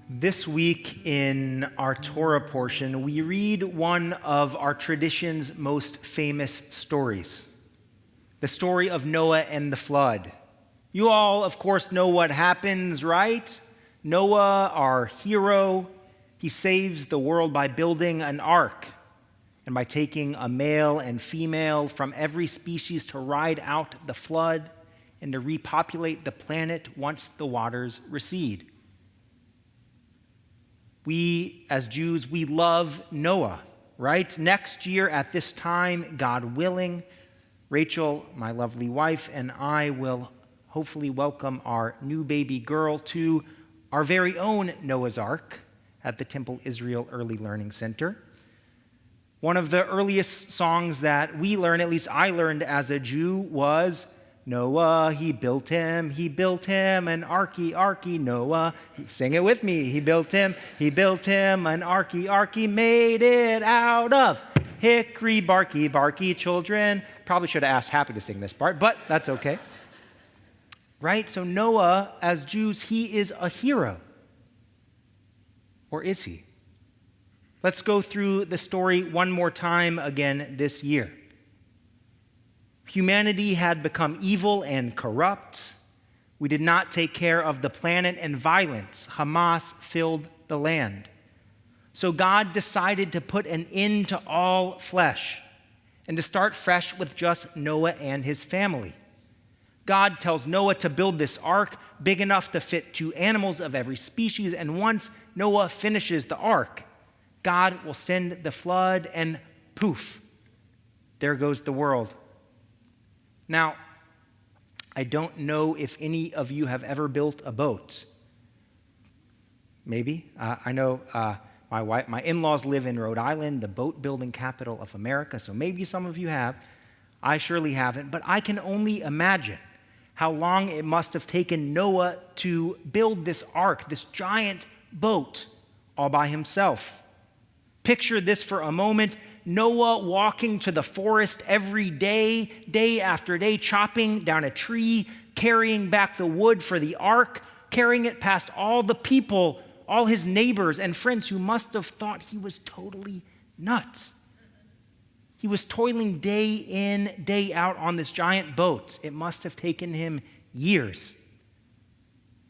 This week in our Torah portion, we read one of our tradition's most famous stories, the story of Noah and the flood. You all, of course, know what happens, right? Noah, our hero, he saves the world by building an ark and by taking a male and female from every species to ride out the flood and to repopulate the planet once the waters recede. We, as Jews, we love Noah, right? Next year at this time, God willing, Rachel, my lovely wife, and I will hopefully welcome our new baby girl to our very own Noah's Ark at the Temple Israel Early Learning Center. One of the earliest songs that we learned, at least I learned as a Jew, was Noah, he built him an arky, Noah. Sing it with me. He built him an arky, made it out of hickory, barky children. Probably should have asked Happy to sing this part, but that's okay. Right? So Noah, as Jews, he is a hero. Or is he? Let's go through the story one more time again this year. Humanity had become evil and corrupt. We did not take care of the planet, and violence, Hamas, filled the land. So God decided to put an end to all flesh and to start fresh with just Noah and his family. God tells Noah to build this ark big enough to fit 2 animals of every species, and once Noah finishes the ark, God will send the flood, and poof, there goes the world. Now, I don't know if any of you have ever built a boat. Maybe. I know my in-laws live in Rhode Island, the boat building capital of America, so maybe some of you have. I surely haven't, but I can only imagine how long it must have taken Noah to build this ark, this giant boat, all by himself. Picture this for a moment. Noah walking to the forest every day, day after day, chopping down a tree, carrying back the wood for the ark, carrying it past all the people, all his neighbors and friends who must have thought he was totally nuts. He was toiling day in, day out on this giant boat. It must have taken him years.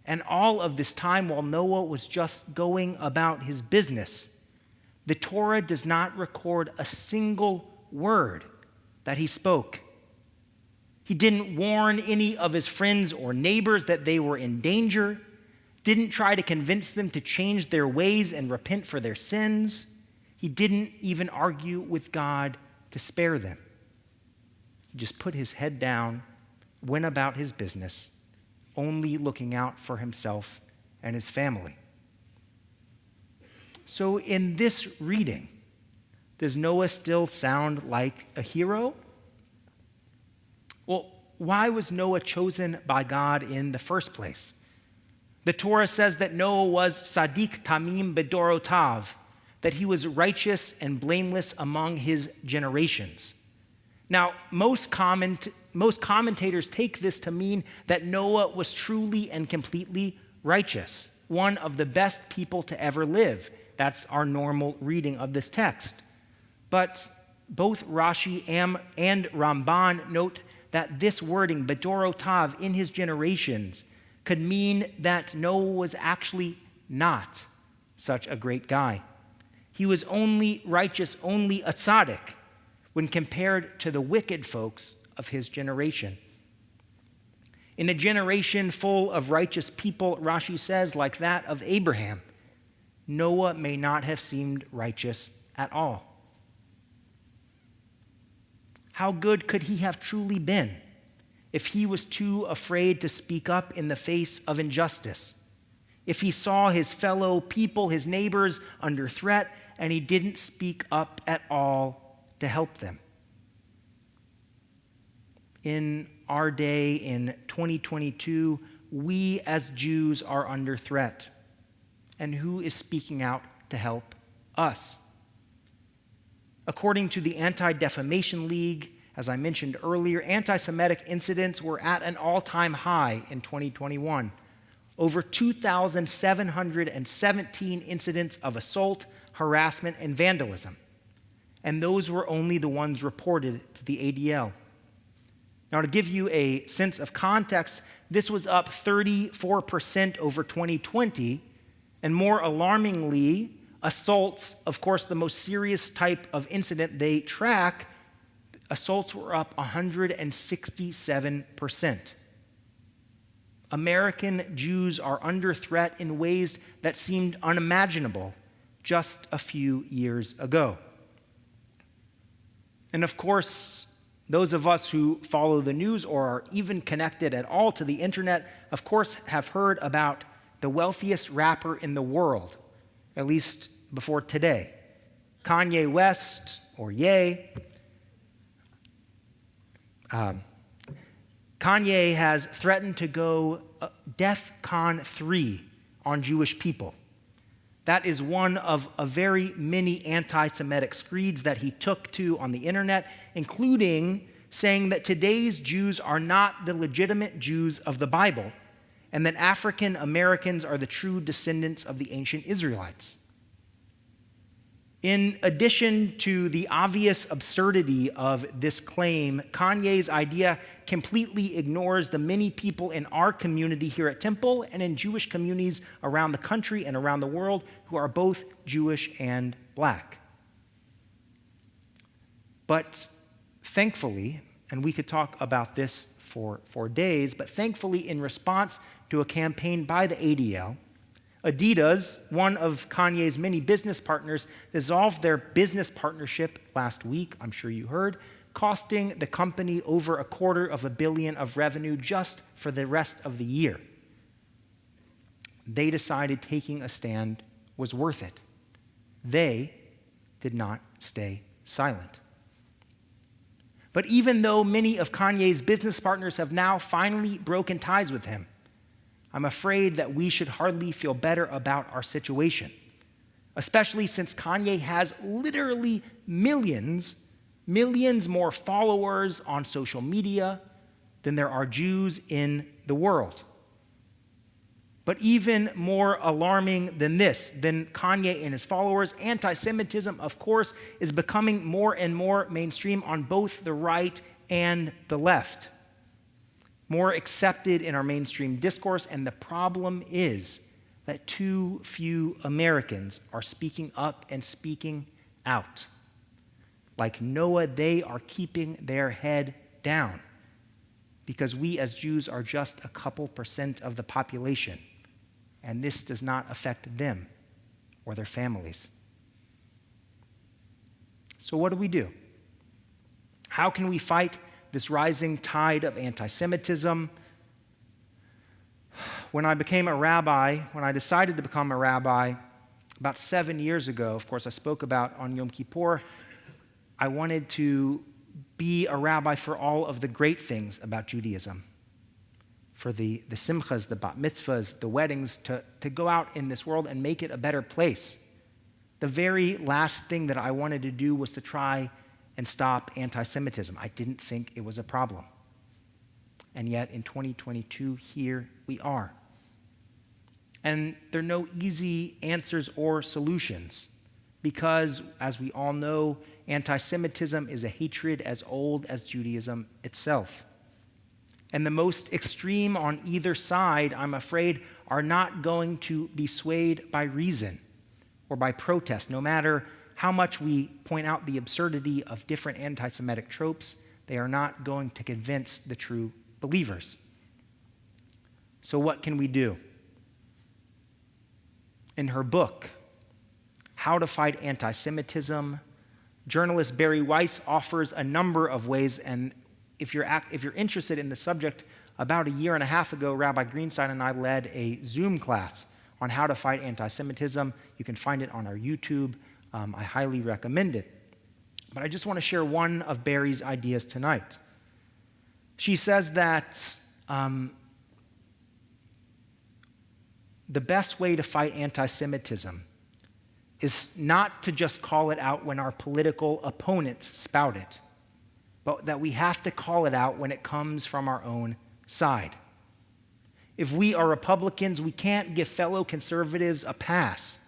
And all of this time while Noah was just going about his business, the Torah does not record a single word that he spoke. He didn't warn any of his friends or neighbors that they were in danger, didn't try to convince them to change their ways and repent for their sins. He didn't even argue with God to spare them. He just put his head down, went about his business, only looking out for himself and his family. So in this reading, does Noah still sound like a hero? Well, why was Noah chosen by God in the first place? The Torah says that Noah was Sadiq Tamim Bedorotav, that he was righteous and blameless among his generations. Now, most commentators take this to mean that Noah was truly and completely righteous, one of the best people to ever live. That's our normal reading of this text. But both Rashi and Ramban note that this wording, Bedorotav, in his generations, could mean that Noah was actually not such a great guy. He was only righteous, only a tzaddik, when compared to the wicked folks of his generation. In a generation full of righteous people, Rashi says, like that of Abraham, Noah may not have seemed righteous at all. How good could he have truly been if he was too afraid to speak up in the face of injustice? If he saw his fellow people, his neighbors, under threat, and he didn't speak up at all to help them? In our day, in 2022, we as Jews are under threat. And who is speaking out to help us? According to the Anti-Defamation League, as I mentioned earlier, anti-Semitic incidents were at an all-time high in 2021. over 2,717 incidents of assault, harassment, and vandalism. And those were only the ones reported to the ADL. Now, to give you a sense of context, this was up 34% over 2020, and more alarmingly, assaults, of course, the most serious type of incident they track, assaults were up 167%. American Jews are under threat in ways that seemed unimaginable just a few years ago. And of course, those of us who follow the news or are even connected at all to the internet, of course, have heard about the wealthiest rapper in the world, at least before today, Kanye West, or Ye. Kanye has threatened to go DEFCON 3 on Jewish people. That is one of a very many anti-Semitic screeds that he took to on the internet, including saying that today's Jews are not the legitimate Jews of the Bible, and that African Americans are the true descendants of the ancient Israelites. In addition to the obvious absurdity of this claim, Kanye's idea completely ignores the many people in our community here at Temple and in Jewish communities around the country and around the world who are both Jewish and black. But thankfully, and we could talk about this for days, but thankfully in response to a campaign by the ADL, Adidas, one of Kanye's many business partners, dissolved their business partnership last week, I'm sure you heard, costing the company over $250 million of revenue just for the rest of the year. They decided taking a stand was worth it. They did not stay silent. But even though many of Kanye's business partners have now finally broken ties with him, I'm afraid that we should hardly feel better about our situation, especially since Kanye has literally millions more followers on social media than there are Jews in the world. But even more alarming than Kanye and his followers, anti-Semitism, of course, is becoming more and more mainstream on both the right and the left, more accepted in our mainstream discourse, and the problem is that too few Americans are speaking up and speaking out. Like Noah, they are keeping their head down because we as Jews are just a couple % of the population, and this does not affect them or their families. So what do? How can we fight this rising tide of anti-Semitism? When I decided to become a rabbi about 7 years ago, of course I spoke about on Yom Kippur, I wanted to be a rabbi for all of the great things about Judaism, for the simchas, the bat mitzvahs, the weddings, to go out in this world and make it a better place. The very last thing that I wanted to do was to try and stop anti-Semitism. I didn't think it was a problem. And yet in 2022, here we are. And there are no easy answers or solutions because, as we all know, anti-Semitism is a hatred as old as Judaism itself. And the most extreme on either side, I'm afraid, are not going to be swayed by reason or by protest, no matter how much we point out the absurdity of different anti-Semitic tropes. They are not going to convince the true believers. So what can we do? In her book, How to Fight Anti-Semitism, journalist Barry Weiss offers a number of ways, and if you're interested in the subject, about a year and a half ago, Rabbi Greenstein and I led a Zoom class on how to fight anti-Semitism. You can find it on our YouTube. I highly recommend it. But I just want to share one of Barry's ideas tonight. She says that the best way to fight anti-Semitism is not to just call it out when our political opponents spout it, but that we have to call it out when it comes from our own side. If we are Republicans, we can't give fellow conservatives a pass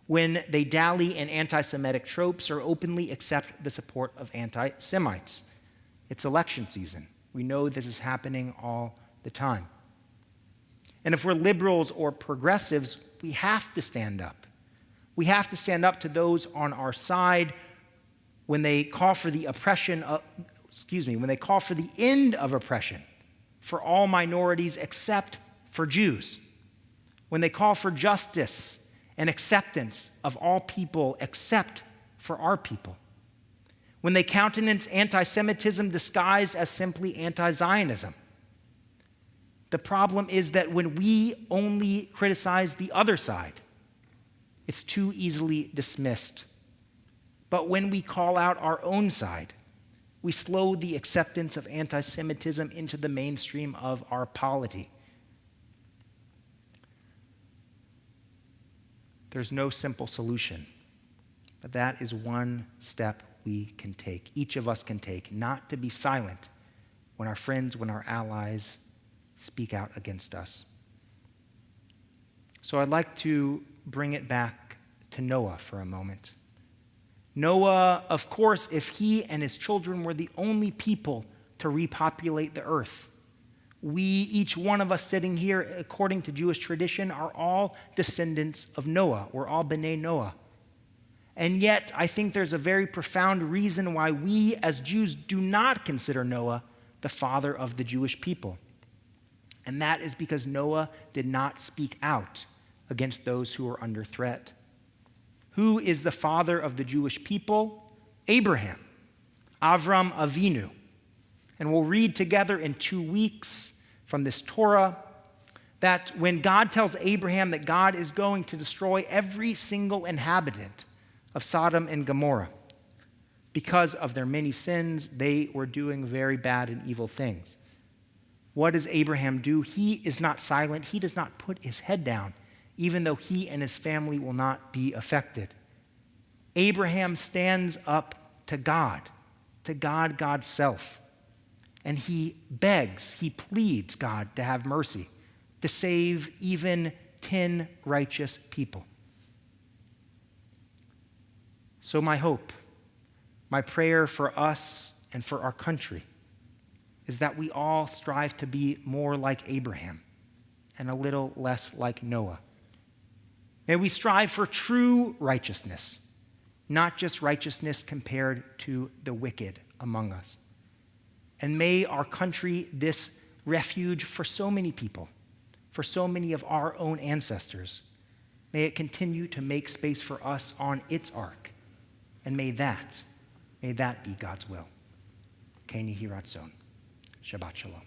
when they dally in anti-Semitic tropes or openly accept the support of anti-Semites. It's election season. We know this is happening all the time. And if we're liberals or progressives, we have to stand up. We have to stand up to those on our side when they call for the when they call for the end of oppression for all minorities except for Jews. When they call for justice and acceptance of all people except for our people. When they countenance anti-Semitism disguised as simply anti-Zionism. The problem is that when we only criticize the other side, it's too easily dismissed. But when we call out our own side, we slow the acceptance of anti-Semitism into the mainstream of our polity. There's no simple solution, but that is one step we can take, each of us can take, not to be silent when our friends, when our allies speak out against us. So I'd like to bring it back to Noah for a moment. Noah, of course, if he and his children were the only people to repopulate the earth, we, each one of us sitting here, according to Jewish tradition, are all descendants of Noah. We're all B'nai Noah. And yet, I think there's a very profound reason why we as Jews do not consider Noah the father of the Jewish people. And that is because Noah did not speak out against those who were under threat. Who is the father of the Jewish people? Abraham, Avram Avinu. And we'll read together in 2 weeks from this Torah that when God tells Abraham that God is going to destroy every single inhabitant of Sodom and Gomorrah because of their many sins, they were doing very bad and evil things. What does Abraham do? He is not silent. He does not put his head down, even though he and his family will not be affected. Abraham stands up to God, God's self. And he begs, he pleads God to have mercy, to save even 10 righteous people. So my hope, my prayer for us and for our country is that we all strive to be more like Abraham and a little less like Noah. May we strive for true righteousness, not just righteousness compared to the wicked among us. And may our country, this refuge for so many people, for so many of our own ancestors, may it continue to make space for us on its ark. And may that be God's will. Kanye Hiratzon. Shabbat Shalom.